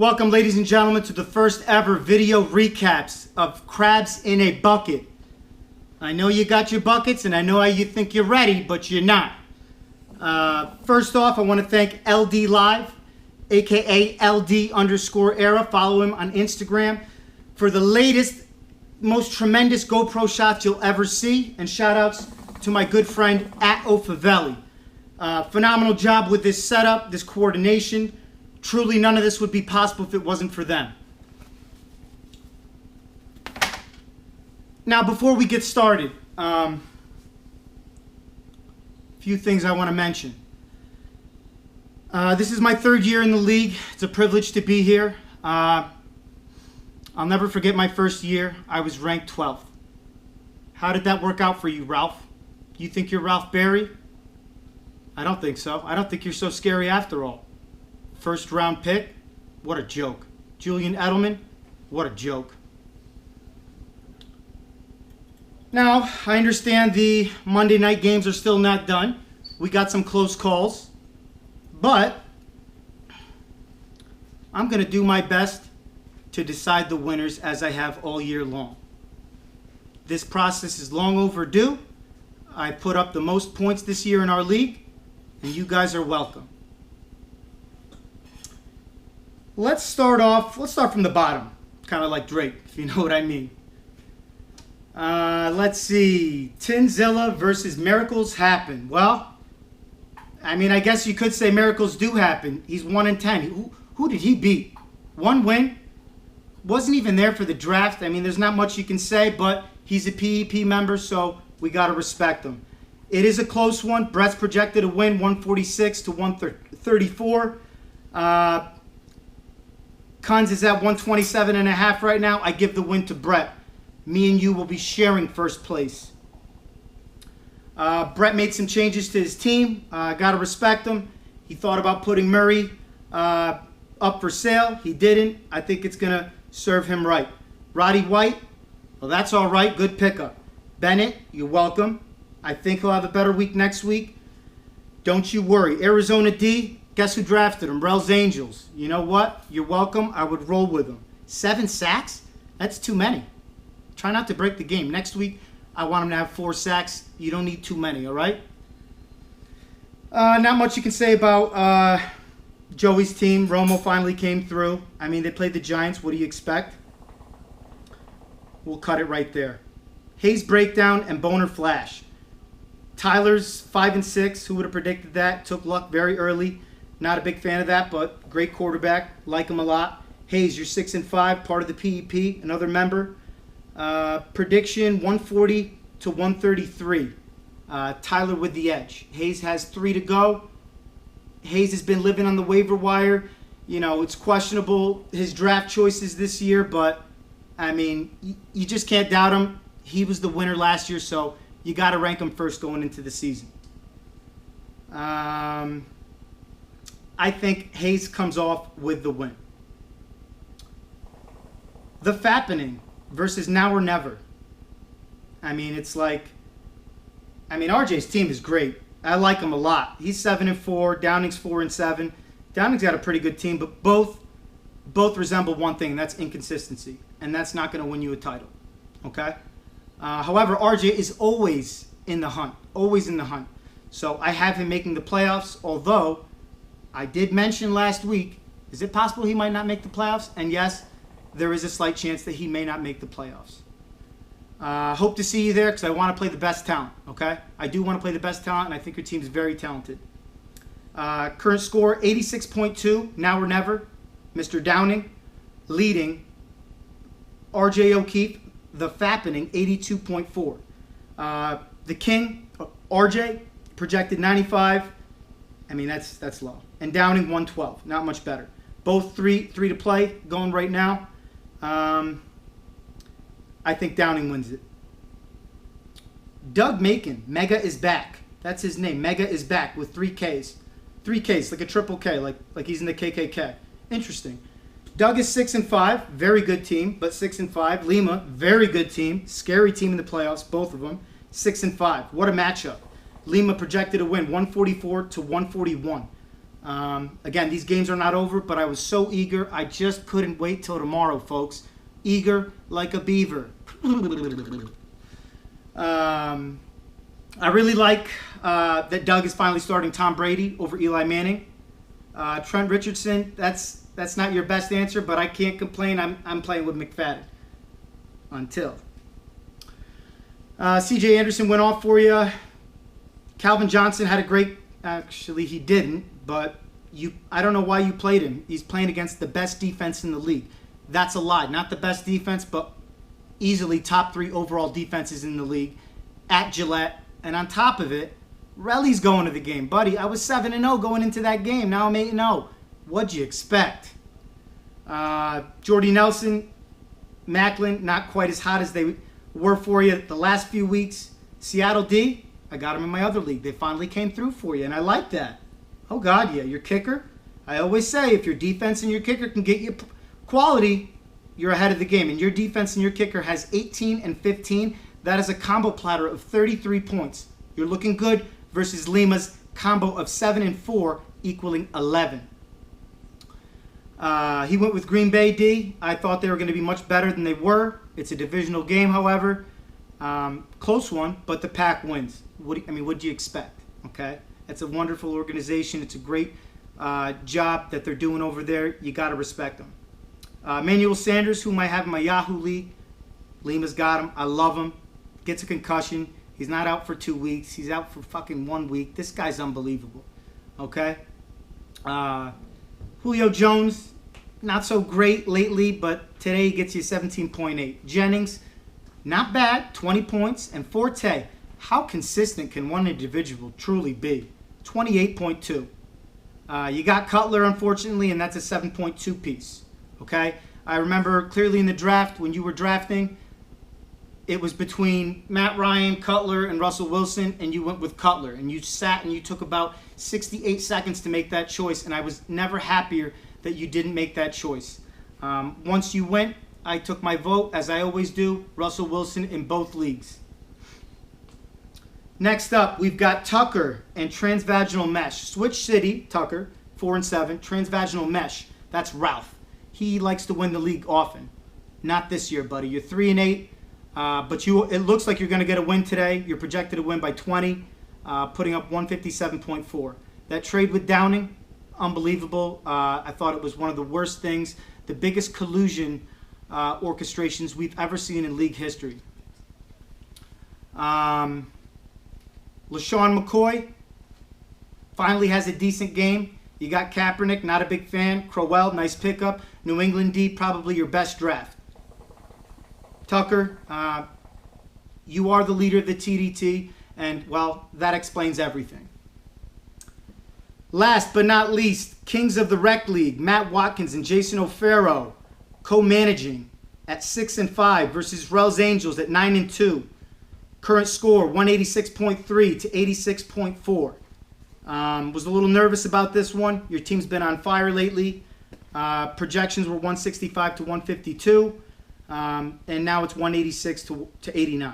Welcome, ladies and gentlemen, to the first ever video recaps of Crabs in a Bucket. I know you got your buckets, and I know how you think you're ready, but you're not. First off, I want to thank LD Live, aka LD_era. Follow him on Instagram for the latest, most tremendous GoPro shots you'll ever see. And shout outs to my good friend at Ofavelli. Phenomenal job with this setup, this coordination. Truly, none of this would be possible if it wasn't for them. Now, before we get started, a few things I want to mention. This is my third year in the league. It's a privilege to be here. I'll never forget my first year. I was ranked 12th. How did that work out for you, Ralph? You think you're Ralph Berry? I don't think so. I don't think you're so scary after all. First round pick? What a joke. Julian Edelman? What a joke. Now, I understand the Monday night games are still not done. We got some close calls. But I'm going to do my best to decide the winners as I have all year long. This process is long overdue. I put up the most points this year in our league, and you guys are welcome. Let's start from the bottom, kind of like Drake, if you know what I mean. Let's see, Tinzilla versus Miracles Happen. Well, I mean, I guess you could say miracles do happen. He's 1-10. Who did he beat? One win. Wasn't even there for the draft. I mean, there's not much you can say, but he's a PEP member, so we got to respect him. It is a close one. Brett's projected to win 146 to 134. Kunz is at 127.5 right now. I give the win to Brett. Me and you will be sharing first place. Brett made some changes to his team. Got to respect him. He thought about putting Murray up for sale. He didn't. I think it's going to serve him right. Roddy White, well, that's all right. Good pickup. Bennett, you're welcome. I think he'll have a better week next week. Don't you worry. Arizona D, guess who drafted him? Rel's Angels. You know what? You're welcome. I would roll with him. 7 sacks? That's too many. Try not to break the game. Next week, I want him to have 4 sacks. You don't need too many, all right? Not much you can say about Joey's team. Romo finally came through. I mean, they played the Giants. What do you expect? We'll cut it right there. Hayes Breakdown and Boner Flash. Tyler's 5-6. Who would have predicted that? Took luck very early. Not a big fan of that, but great quarterback. Like him a lot. Hayes, you're 6-5, part of the PEP, another member. Prediction 140 to 133. Tyler with the edge. Hayes has 3 to go. Hayes has been living on the waiver wire. You know, it's questionable his draft choices this year, but I mean, you just can't doubt him. He was the winner last year, so you got to rank him first going into the season. I think Hayes comes off with the win. The Fappening versus Now or Never. I mean, it's like, RJ's team is great. I like him a lot. He's 7-4. Downing's 4-7. Downing's got a pretty good team, but both resemble one thing, and that's inconsistency. And that's not going to win you a title. Okay? However, RJ is always in the hunt. Always in the hunt. So I have him making the playoffs, although I did mention last week, is it possible he might not make the playoffs? And yes, there is a slight chance that he may not make the playoffs. Hope to see you there because I want to play the best talent, okay? I do want to play the best talent, and I think your team is very talented. Current score, 86.2, Now or Never. Mr. Downing leading. RJ O'Keefe, the Fappening, 82.4. The King, RJ, projected 95. I mean, that's low. And Downing, 112. Not much better. Both three to play going right now. I think Downing wins it. Doug Macon, Mega is back. That's his name. Mega is back with 3 Ks. 3 Ks, like a triple K, like he's in the KKK. Interesting. Doug is 6-5. Very good team, but 6-5. Lima, very good team. Scary team in the playoffs, both of them. 6-5. What a matchup. Lima projected to win 144 to 141. Again, these games are not over, but I was so eager. I just couldn't wait till tomorrow, folks. Eager like a beaver. I really like that Doug is finally starting Tom Brady over Eli Manning. Trent Richardson, that's not your best answer, but I can't complain. I'm playing with McFadden. Until C.J. Anderson went off for you. Calvin Johnson had a great. Actually, he didn't. But I don't know why you played him. He's playing against the best defense in the league. That's a lie. Not the best defense, but easily top 3 overall defenses in the league at Gillette. And on top of it, Relly's going to the game. Buddy, I was 7-0 going into that game. Now I'm 8-0. What'd you expect? Jordy Nelson, Macklin, not quite as hot as they were for you the last few weeks. Seattle D, I got him in my other league. They finally came through for you, and I like that. Oh, God, yeah. Your kicker, I always say, if your defense and your kicker can get you quality, you're ahead of the game. And your defense and your kicker has 18 and 15. That is a combo platter of 33 points. You're looking good versus Lima's combo of 7 and 4, equaling 11. He went with Green Bay D. I thought they were going to be much better than they were. It's a divisional game, however. Close one, but the Pack wins. What do you expect? Okay? It's a wonderful organization. It's a great job that they're doing over there. You got to respect them. Emmanuel Sanders, whom I have in my Yahoo League. Lima's got him. I love him. Gets a concussion. He's not out for 2 weeks. He's out for fucking 1 week. This guy's unbelievable. Okay? Julio Jones, not so great lately, but today he gets you 17.8. Jennings, not bad, 20 points. And Forte, how consistent can one individual truly be? 28.2. You got Cutler, unfortunately, and that's a 7.2 piece. Okay? I remember clearly in the draft, when you were drafting, it was between Matt Ryan, Cutler, and Russell Wilson, and you went with Cutler. And you sat and you took about 68 seconds to make that choice, and I was never happier that you didn't make that choice. Once you went, I took my vote, as I always do, Russell Wilson in both leagues. Next up, we've got Tucker and transvaginal mesh. Switch City, Tucker, 4 and 7. Transvaginal mesh, that's Ralph. He likes to win the league often. Not this year, buddy. You're 3 and 8. But it looks like you're going to get a win today. You're projected to win by 20, putting up 157.4. That trade with Downing, unbelievable. I thought it was one of the worst things, the biggest collusion orchestrations we've ever seen in league history. LaShawn McCoy finally has a decent game. You got Kaepernick, not a big fan. Crowell, nice pickup. New England D, probably your best draft. Tucker, you are the leader of the TDT, and, well, that explains everything. Last but not least, Kings of the Rec League, Matt Watkins and Jason O'Farrow, co-managing at 6 and 5 versus Rel's Angels at 9 and 2. Current score, 186.3 to 86.4. Was a little nervous about this one. Your team's been on fire lately. Projections were 165 to 152. And now it's 186 to 89.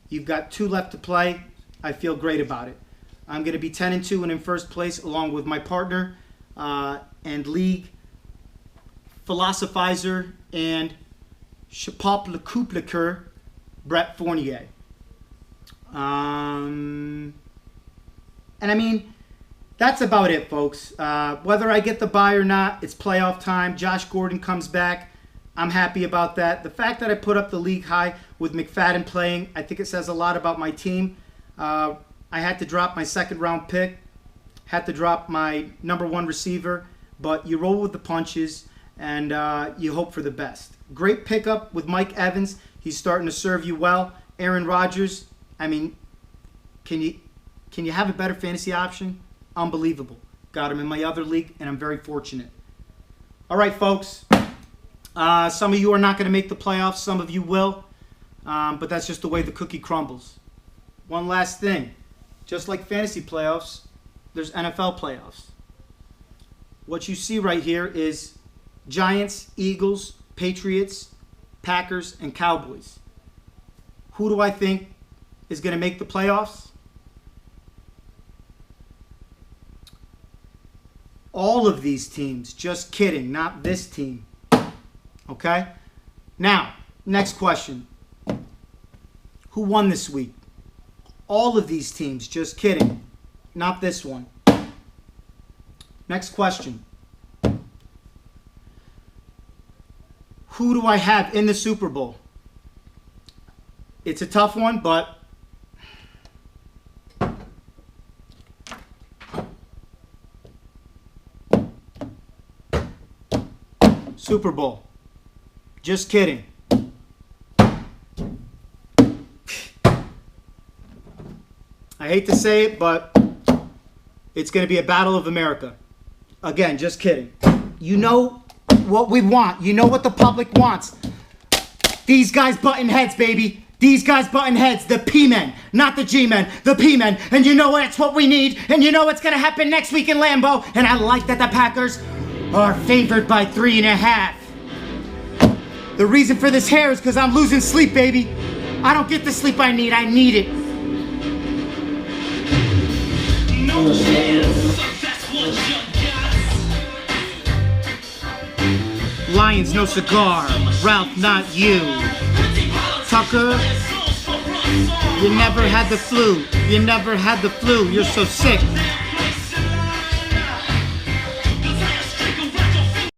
You've got 2 left to play. I feel great about it. I'm going to be 10 and 2 and in first place, along with my partner and league philosophizer and Chapop Le Coupliqueur, Brett Fournier. And I mean, that's about it, folks. Whether I get the bye or not, it's playoff time. Josh Gordon comes back. I'm happy about that. The fact that I put up the league high with McFadden playing, I think it says a lot about my team. I had to drop my second-round pick, had to drop my number 1 receiver, but you roll with the punches, and you hope for the best. Great pickup with Mike Evans. He's starting to serve you well. Aaron Rodgers, I mean, can you have a better fantasy option? Unbelievable. Got him in my other league, and I'm very fortunate. All right, folks. Some of you are not going to make the playoffs. Some of you will. But that's just the way the cookie crumbles. One last thing. Just like fantasy playoffs, there's NFL playoffs. What you see right here is Giants, Eagles, Patriots, Packers, and Cowboys. Who do I think is going to make the playoffs? All of these teams. Just kidding. Not this team. Okay? Now, next question. Who won this week? All of these teams. Just kidding. Not this one. Next question. Who do I have in the Super Bowl? It's a tough one, but Super Bowl. Just kidding. I hate to say it, but it's going to be a battle of America. Again, just kidding. You know what we want. You know what the public wants. These guys button heads, baby. These guys button heads. The P-men, not the G-men. The P-men. And you know what? It's what we need. And you know what's going to happen next week in Lambeau. And I like that the Packers are favored by 3.5. The reason for this hair is because I'm losing sleep, baby. I don't get the sleep I need. I need it. No chance. That's what you got. Lions, no cigar. Ralph, not you. Tucker, you never had the flu. You never had the flu. You're so sick.